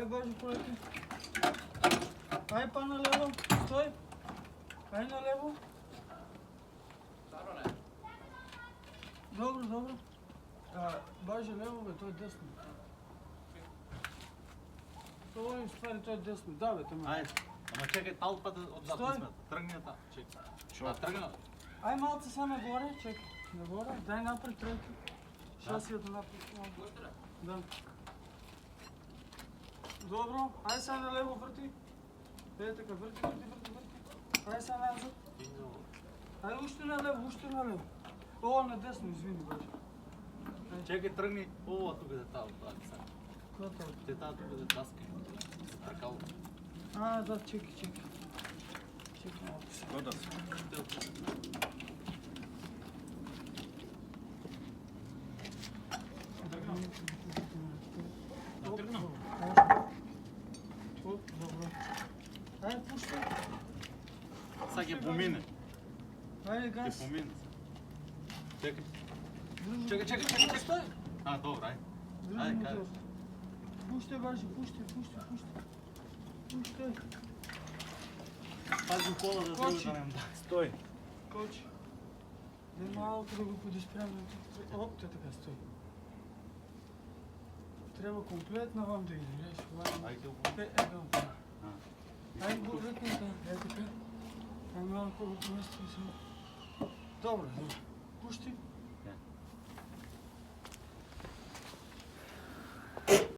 Ајде бажи полети. Ајде па на лево, стој. Ајде на лево. Добро, добро. Бажи лево, бе, тој е десно. Тоа е ствари, тој е десно. Да, бе, тема. Ајде. Ама чекај, талпата од зад не смета. Тргни ја та, чекај. Тргна. Ајде малце са нагоре, чекај. Нагоре, дај напред трети. Шасијата напред. Да. Добро, ајде са на лево врти. Еде така, врти. Ајде са назад. Ајде уште на лево. Ово на десно, извини, баш. Чекај, тргни. Ова тука да таа, са. Која тоа? Те таа тука да таска. Тркал. Да, чекај. Чекај малко се. Года се. Тргнам. Добро. Ајде, пуштай. Са ќе помине. Ајде, Ќе газ. помине. Чекај. Чекај. Стој. Добро, ајде. Други Ајде, мотор. кажи. Пуштай, бажи, пуштай. Пуштай. Пази кола да Кочи. се да. Стој. Кочи. Дай малко да го подиспремам. Оп, те така стои. Треба комплетно вам да иде, видиш? Ајде, Едно. Ајде го ръкнем така. Така. Ајде малко го поместим само. Добро. Пушти.